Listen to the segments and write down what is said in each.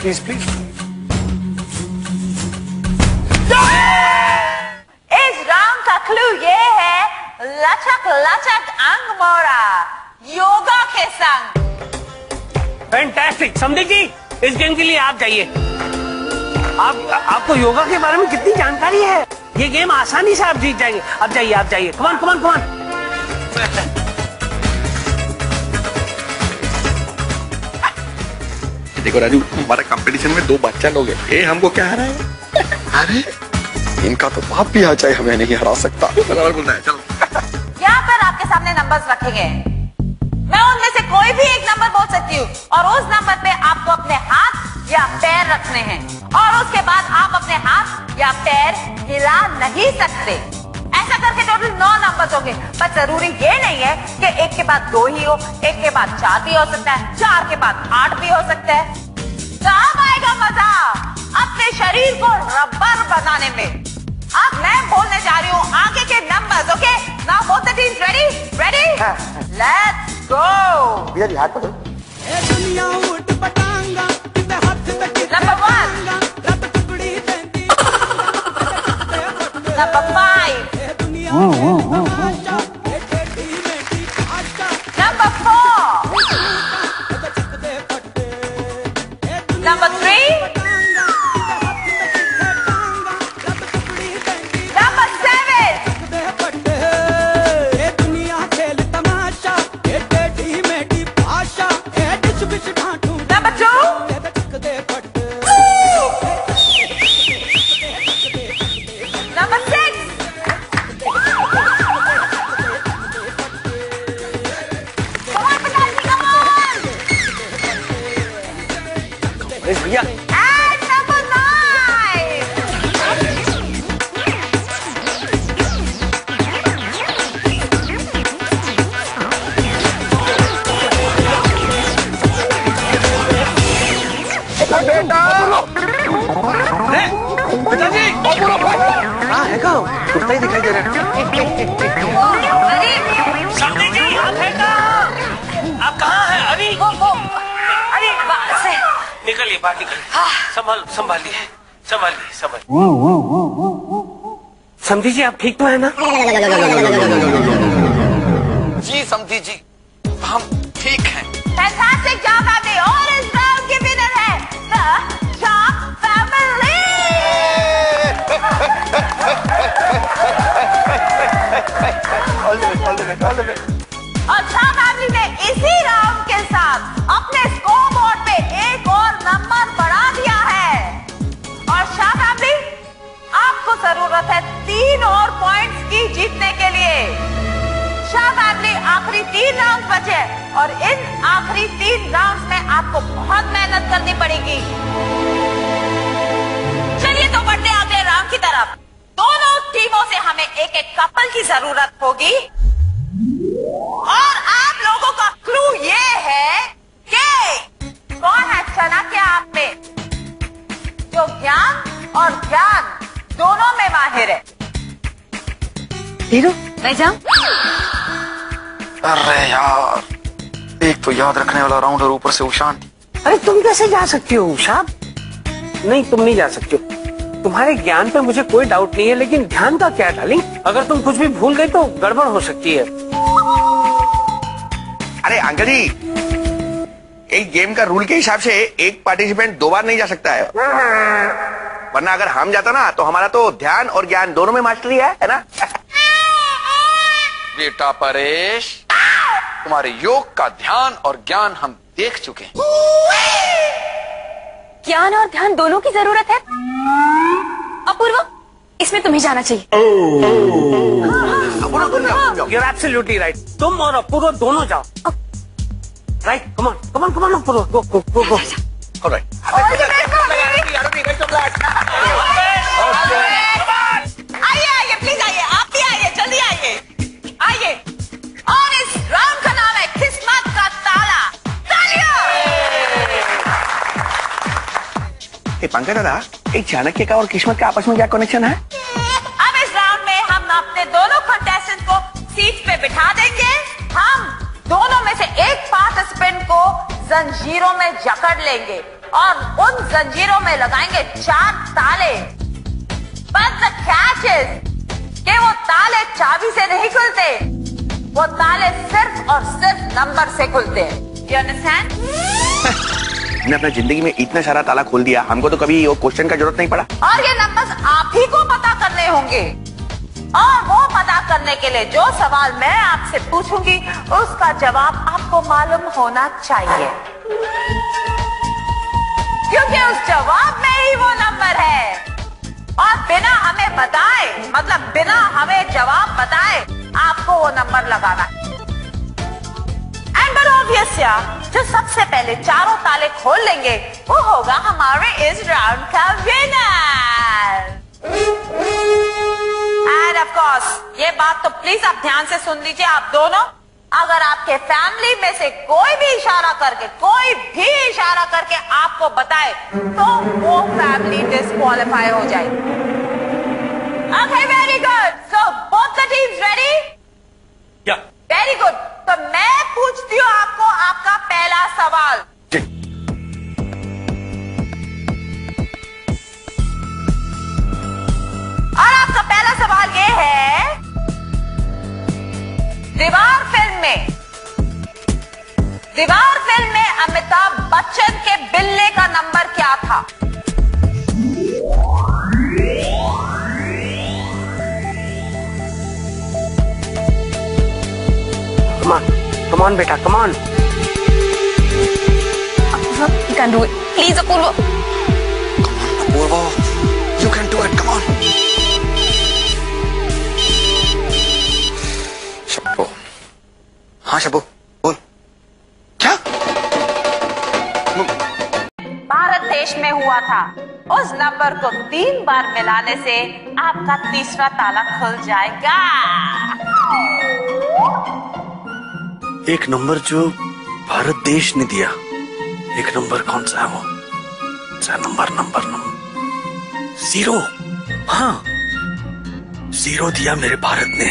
Please please. इस round का clue ये है, लचक लचक अंग मोड़ा योगा के संग। फैंटास्टिक। समझी जी, इस गेम के लिए आप जाइए। आपको योगा के बारे में कितनी जानकारी है, ये गेम आसानी से आप जीत जाएंगे। आप जाइए, आप जाइए। कमान कमान कमान। देखो राजू, हमारे कंपटीशन में 2 बच्चा लोग हैं, ये हमको क्या हरा है? अरे इनका तो बाप भी आ जाए हमें नहीं हरा सकता। बराबर बोल रहा है। चलो यहाँ पर आपके सामने नंबर्स रखेंगे, मैं उनमें से कोई भी एक नंबर बोल सकती हूँ और उस नंबर पे आपको अपने हाथ या पैर रखने हैं और उसके बाद आप अपने हाथ या पैर हिला नहीं सकते। ऐसा करके टोटल 9 नंबर्स होंगे, पर जरूरी ये नहीं है कि एक के बाद 2 ही हो, एक के बाद 4 भी हो सकता है, 4 के बाद 8 भी हो सकता है। तो अब आएगा मजा अपने शरीर को रबर बनाने में। अब मैं बोलने जा रही हूँ आगे के numbers. Okay, now both the teams ready? Ready? Let's go. Number 1, number 5, number 4, number 3, number 7, number 2, number 6, भैया। and number 9. पिताजी, हाँ है कहाँ? कुत्ता ही दिखाई दे रहा है। समझी जी, आप है कहाँ? आप कहाँ हैं? अरे अरे बाहर से निकलिए, बाहर निकलिए। संभालिए संभालिए संभालिए। समझी जी, आप ठीक तो है ना? जी समझी जी, हम ठीक हैं। फैंटास्टिक जॉब आपने, और इस राउंड की विनर है द शाह फैमिली। और शाह फैमिली ने इसी राउंड के साथ अपने स्कोर बोर्ड पे एक और नंबर बढ़ा दिया है। और शाह फैमिली, आपको जरूरत है 3 और पॉइंट्स की जीतने के लिए। शाह फैमिली, आखिरी 3 राउंड बचे और इन आखिरी 3 राउंड्स में आपको बहुत मेहनत करनी पड़ेगी। चलिए तो बढ़ते हैं अगले राउंड की तरफ। दोनों टीमों से हमें एक एक कपल की जरूरत होगी और आप लोगों का क्लू ये है कि कौन है चाणक्य आप में जो ज्ञान और ज्ञान दोनों में माहिर है। हीरो, मैं जाऊं? अरे यार, एक तो याद रखने वाला राउंड और ऊपर से उशान। अरे तुम कैसे जा सकती हो उषा? नहीं, तुम नहीं जा सकती हो। तुम्हारे ज्ञान पे मुझे कोई डाउट नहीं है, लेकिन ध्यान का क्या डार्लिंग? अगर तुम कुछ भी भूल गई तो गड़बड़ हो सकती है। अरे अंकल जी, एक गेम का रूल के हिसाब से एक पार्टिसिपेंट 2 बार नहीं जा सकता है, वरना अगर हम जाता ना तो हमारा तो ध्यान और ज्ञान दोनों में मास्टरी है ना? बेटा परेश, तुम्हारे योग का ध्यान और ज्ञान हम देख चुके हैं। ज्ञान और ध्यान दोनों की जरूरत है। अपूर्व, इसमें तुम्हें जाना चाहिए। You're absolutely right. तुम और अपूर्व दोनों जाओ। Right? Come on, come on, come on, Apoorva, go, go, go, go. All right. आइए आइए, प्लीज आइए, आप भी आइए, जल्दी आइए, आइए। और इस राउंड का नाम है किस्मत का ताला। तालियां! पंकज दादा, एक चाणक्य का और किस्मत का आपस में क्या कनेक्शन है? अब इस राउंड में हम अपने दोनों कंटेस्टेंट को सीट पे बिठा देंगे। हम दोनों में से एक पार्टिसिपेंट को जंजीरों में जकड़ लेंगे और उन जंजीरों में लगाएंगे 4 ताले। But the catch is कि वो ताले चाबी से नहीं खुलते, वो ताले सिर्फ और सिर्फ नंबर से खुलते हैं। You understand? हमने अपना जिंदगी में इतना सारा ताला खोल दिया, हमको तो कभी वो क्वेश्चन का जरूरत नहीं पड़ा। और ये नंबर्स आप ही को पता करने होंगे, और वो पता करने के लिए जो सवाल मैं आपसे पूछूंगी उसका जवाब आपको मालूम होना चाहिए, क्योंकि उस जवाब में ही वो नंबर है। और बिना हमें बताए, मतलब बिना हमें जवाब बताए, आपको वो नंबर लगाना है। एंड ऑब्वियस यार, जो सबसे पहले चारों ताले खोल लेंगे वो होगा हमारे इस राउंड का विनर। एंड ऑफ कोर्स ये बात तो प्लीज आप ध्यान से सुन लीजिए आप दोनों, अगर आपके फैमिली में से कोई भी इशारा करके आपको बताए तो वो फैमिली डिस्क्वालीफाई हो जाएगी। Okay, very good. So both the teams ready? या वेरी गुड। तो मैं पूछती हूँ आपको आपका पहला सवाल। और आपका पहला सवाल ये है, दीवार फिल्म में अमिताभ बच्चन के बिल्ले का नंबर क्या था? Come on, बेटा, come on. You can do it. Please, Apurva. Apurva, you can do it. Come on. Shabbo, हाँ शब्बो, बोल। क्या? भारत देश में हुआ था। उस नंबर को 3 बार मिलाने से आपका तीसरा ताला खुल जाएगा। एक नंबर जो भारत देश ने दिया, एक नंबर कौन सा है वो? नंबर 0। हाँ, 0 दिया मेरे भारत ने,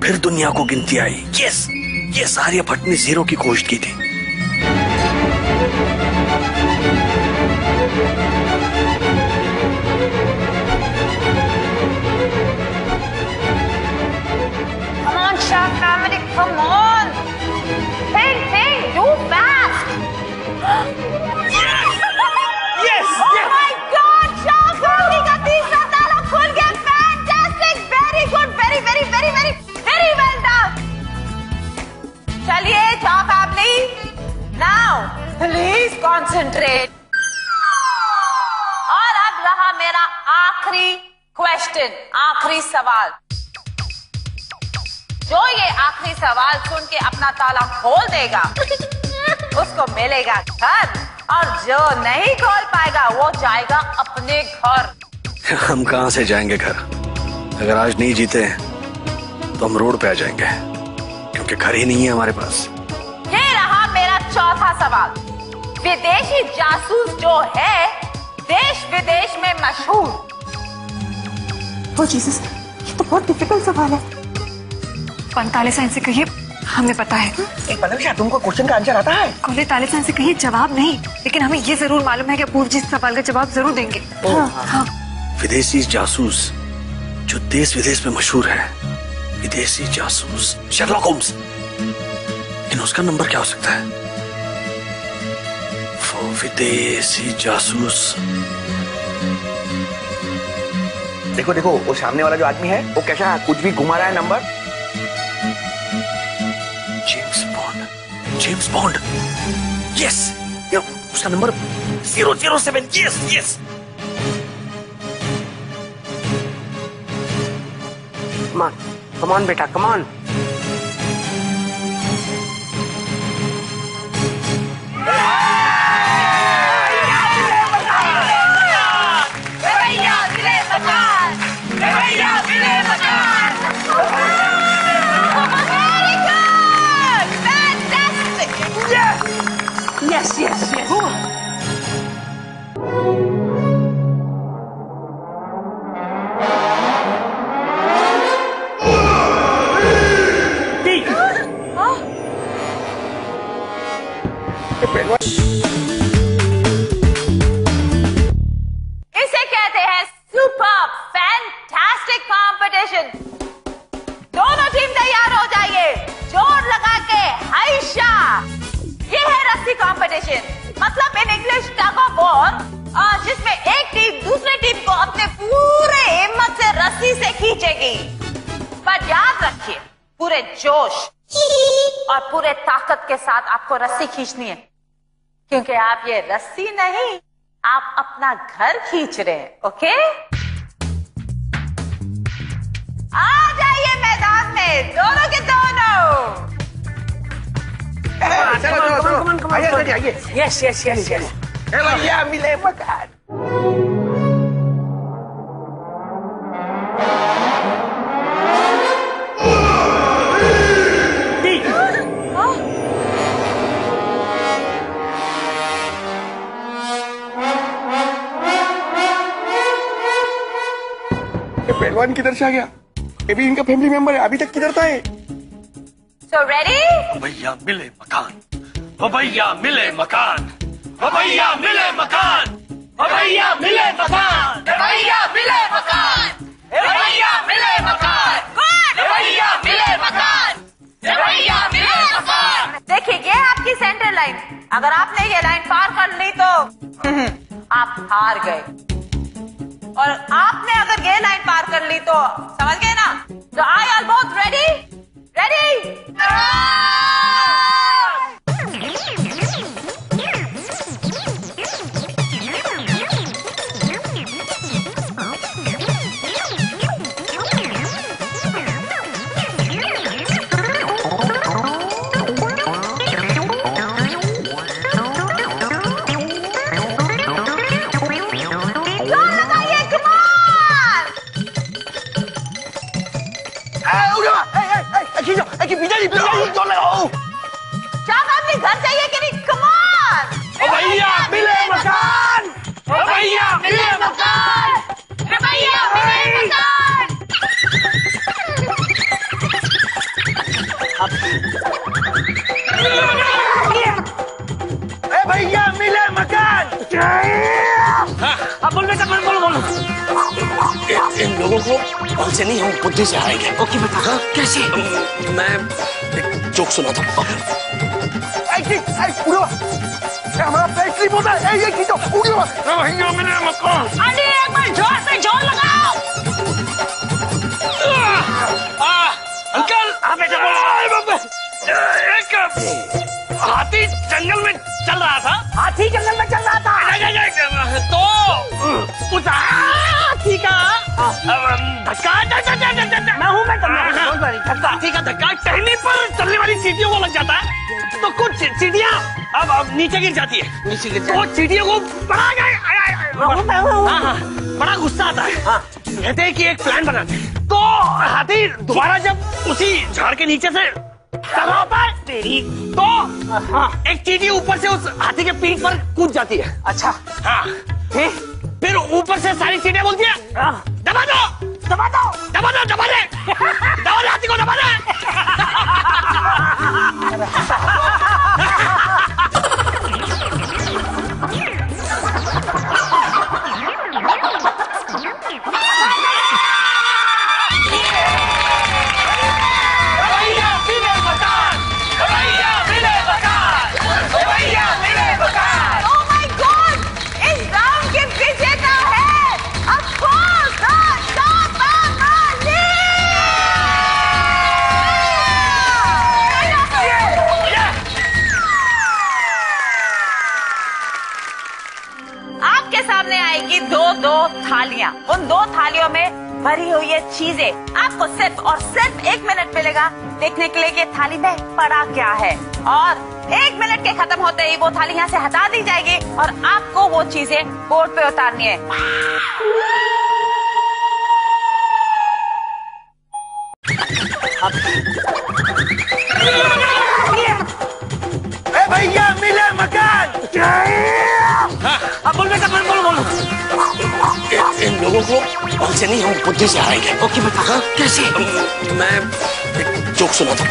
फिर दुनिया को गिनती आई। यस, आर्यभट्ट ने 0 की खोज की थी। Come on, Shah family, come on. Think, do fast. Yes! Oh my God, Shah family का तीसरा ताला खुल गया। Fantastic, very good, very well done. चलिए Shah family, now please concentrate. और अब रहा मेरा आखिरी क्वेश्चन, आखिरी सवाल। जो ये आखिरी सवाल सुन के अपना ताला खोल देगा उसको मिलेगा घर, और जो नहीं खोल पाएगा वो जाएगा अपने घर। हम कहाँ से जाएंगे घर? अगर आज नहीं जीते तो हम रोड पे आ जाएंगे, क्योंकि घर ही नहीं है हमारे पास। ये रहा मेरा चौथा सवाल। विदेशी जासूस जो है देश विदेश में मशहूर। ओ जीसस, ये तो बहुत डिफिकल्ट सवाल है। ताले साइंस से कहिए हमें पता है। एक पता, तुमको क्वेश्चन का आंसर आता है? कोले ताले साइंस से कहिए जवाब नहीं, लेकिन हमें ये जरूर मालूम है कि अपूर्व जी इस सवाल का जवाब जरूर देंगे। हाँ। विदेशी जासूस जो देश विदेश में मशहूर है, विदेशी जासूस शर्लॉक होम्स। लेकिन उसका नंबर क्या हो सकता है? वो विदेशी जासूस। देखो, वो सामने वाला जो आदमी है वो कैसा कुछ भी घुमा रहा है नंबर। James bond. यस, उसका नंबर 007। यस। Come on, बेटा, come on. Yes. और जिसमें एक टीम दूसरे टीम को अपने पूरे हिम्मत से रस्सी से खींचेगी। पर याद रखिए, पूरे जोश और पूरे ताकत के साथ आपको रस्सी खींचनी है, क्योंकि आप ये रस्सी नहीं, आप अपना घर खींच रहे हैं। ओके, आ जाइए मैदान में, दोनों के दोनों। चलो आइए। Yes yes yes yes. भैया मिले मकान। पहलवान किधर से आ गया? ये भी इनका फैमिली मेंबर है, अभी तक किधर था ये? So ready? भैया मिले मकान, भैया मिले मकान, भैया मिले मकान, भैया मिले मकान, भैया मिले मकान, भैया मिले मकान, भैया मिले मकान, भैया मिले मकान। देखिए, ये आपकी सेंटर लाइन। अगर आपने ये लाइन पार कर ली तो आप हार गए, और आपने अगर ये लाइन पार कर ली तो समझ गए ना? तो I R both ready? Ready? घर चाहिए कि नहीं? कमान! भैया मिले मकान, भैया मिले मकान, भैया मिले मकान। भैया मिले मकान। अब बोल बेटा, बोलो। इन लोगों को बल से नहीं, हम बुद्धि से आएंगे। ओके बेटा। कैसे? मैं एक जोक सुना था। हमारा फैक्ट्री बोलता है, ये खींचो, भैया मिले मकान। अरे एक बार जोर से जोर लगाओ। अंकल, बेटा बोलो। एक हाथी जंगल में चल रहा था। हाथी जंगल में चल रहा था तो उस हाथी का धक्का, मैं हूँ हाथी का धक्का टहनी पर चलने वाली चींटियों को लग जाता है, तो कुछ चींटियां अब नीचे गिर जाती है। तो चींटियों को बड़ा गुस्सा आता है। कहते हैं कि एक प्लान बनाते हैं। तो हाथी दोबारा जब उसी झाड़ के नीचे से तो एक चींटी ऊपर से उस हाथी के पीठ पर कूद जाती है। अच्छा, हाँ, फिर ऊपर से सारी चींटियां बोलती है, दबा दो, दबा दो, दबा दो, दबा दे, दबा दे हाथी को, दबा दे। दो थालियां, उन दो थालियों में भरी हुई ये चीजें। आपको सिर्फ और सिर्फ 1 मिनट मिलेगा देखने के लिए कि थाली में पड़ा क्या है, और 1 मिनट के खत्म होते ही वो थाली यहाँ से हटा दी जाएगी और आपको वो चीजें बोर्ड पे उतारनी है। भैया मिले मकान। अब बोल बेटा, बोलो। इन लोगों को बल से नहीं, हम बुद्धि से आएंगे। ओके बेटा। कैसे? मैं एक जोक सुना था।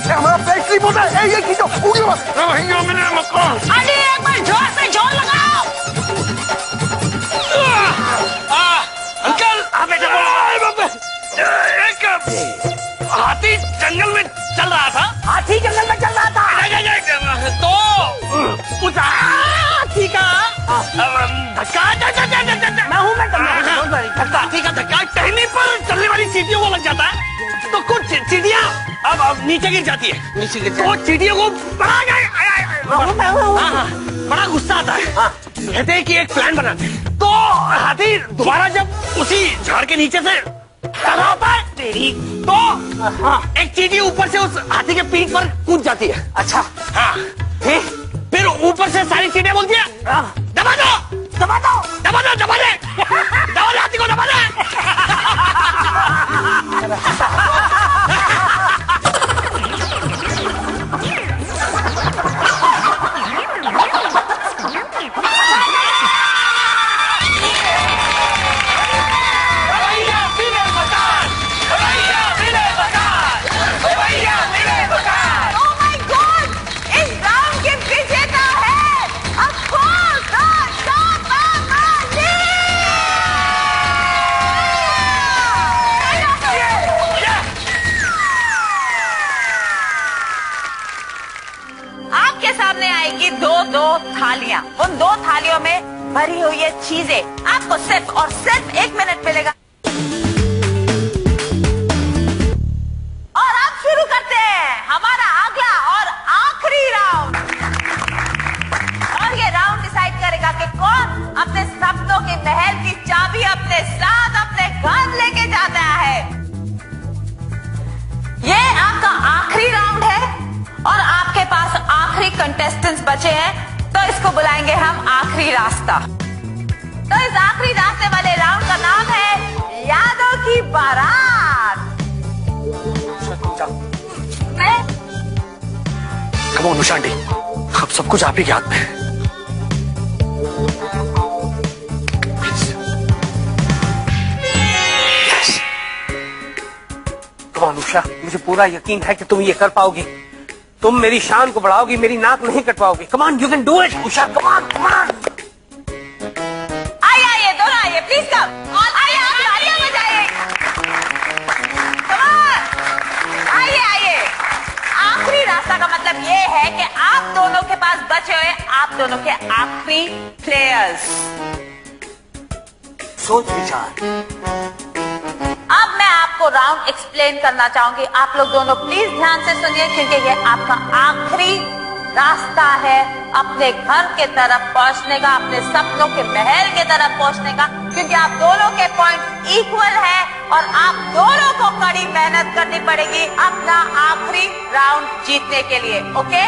हमारा फैक्ट्री बोलता है, ये खींचो, भैया मिले मकान। अरे एक बार जोर से जोर लगाओ। अंकल, बेटा बोलो। एक हाथी जंगल में चल रहा था। हाथी जंगल में चल रहा था तो उस हाथी का धक्का, मैं हूँ हाथी का धक्का टहनी पर चलने वाली चींटियों को लग जाता है, तो कुछ चींटियां अब नीचे गिर जाती है। तो चींटियों को बड़ा गुस्सा आता है। कहते हैं कि एक प्लान बनाते हैं। तो हाथी दोबारा जब उसी झाड़ के नीचे से टकराता है तो एक चींटी ऊपर से उस हाथी के पीठ पर कूद जाती है। अच्छा हाँ, फिर ऊपर से सारी चींटियां बोलती है दबा दो दबा दो दबा दो दबा दे दबा दे हाथी को दबा दे। दो थालियां, उन दो थालियों में भरी हुई ये चीजें आपको सिर्फ और सिर्फ 1 मिनट मिलेगा। और आप शुरू करते हैं हमारा अगला और आखिरी राउंड। और ये राउंड डिसाइड करेगा कि कौन अपने सपनों के महल की चाबी अपने साथ अपने घर लेके जाता है। ये आपका आखिरी राउंड है और आपके पास आखिरी कंटेस्टेंट्स बचे हैं, तो इसको बुलाएंगे हम आखिरी रास्ता। तो इस आखिरी रास्ते वाले राउंड का नाम है यादों की बारात। कम ऑन उषा आंटी, अब सब कुछ आप ही के हाथ में है। कम ऑन उषा, मुझे पूरा यकीन है कि तुम ये कर पाओगी। तुम मेरी शान को बढ़ाओगी, मेरी नाक नहीं कटवाओगी। Come on, you can do it Usha, come on come on. आइए दोनों आइए, प्लीज कम। आइए आप तालियां बजाइए। कम ऑन, आइए। आखिरी रास्ता का मतलब ये है कि आप दोनों के पास बचे हुए आप दोनों के आखिरी प्लेयर्स। सोच विचार। अब मैं आपको राउंड एक्सप्लेन करना चाहूंगी। आप लोग दोनों प्लीज ध्यान से सुनिए, क्योंकि ये आपका आखिरी रास्ता है अपने घर के तरफ पहुंचने का, अपने सपनों के महल के तरफ पहुंचने का। क्योंकि आप दोनों के पॉइंट इक्वल है और आप दोनों को कड़ी मेहनत करनी पड़ेगी अपना आखिरी राउंड जीतने के लिए। ओके,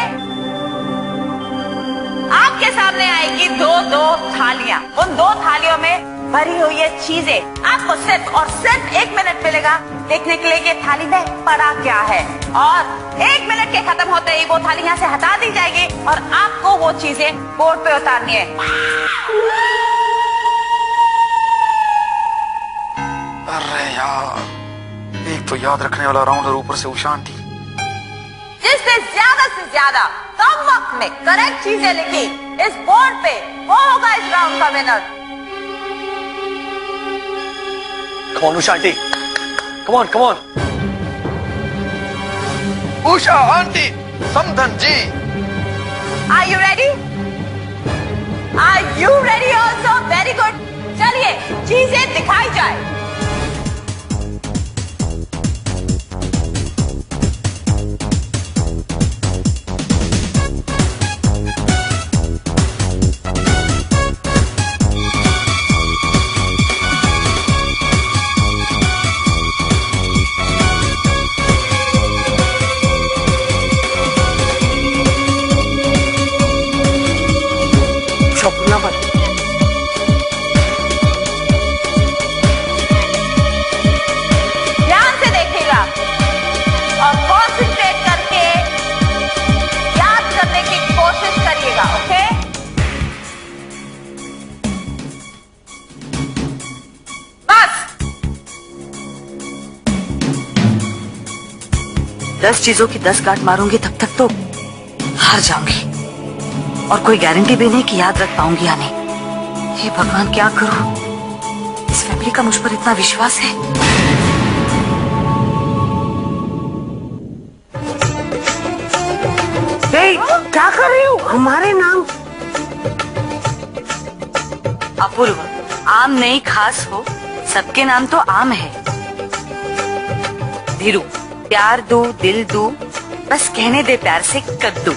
आपके सामने आएगी दो थालियां। उन दो थालियों में भरी हुई ये चीजें आपको सिर्फ और सिर्फ 1 मिनट मिलेगा देखने के लिए कि थाली में पड़ा क्या है। और 1 मिनट के खत्म होते ही वो थाली यहाँ से हटा दी जाएगी और आपको वो चीजें बोर्ड पे उतारनी है। अरे यार, एक तो याद रखने वाला राउंड और ऊपर से उषा आंटी। जिसने ज्यादा से ज्यादा कम वक्त में करेक्ट चीजें लिखी इस बोर्ड पे, वो होगा इस राउंड का winner. Come on, Usha auntie. Come on, come on. Usha auntie, समधन ji. Are you ready? Are you ready also? Very good. चलिए चीजें दिखाई जाए। ध्यान से देखिएगा और कॉन्सेंट्रेट करके याद करने की कोशिश करिएगा। ओके, बस 10 चीजों की 10 गांठ मारूंगी, तब तक तो हार जाऊंगी और कोई गारंटी भी नहीं कि याद रख पाऊंगी या नहीं। हे भगवान, क्या करूं? इस फैमिली का मुझ पर इतना विश्वास है। क्या कर रही हो? हमारे नाम अपूर्व, आम नहीं खास हो, सबके नाम तो आम है। धीरू, प्यार दू दिल दू, बस कहने दे प्यार से कद्दू।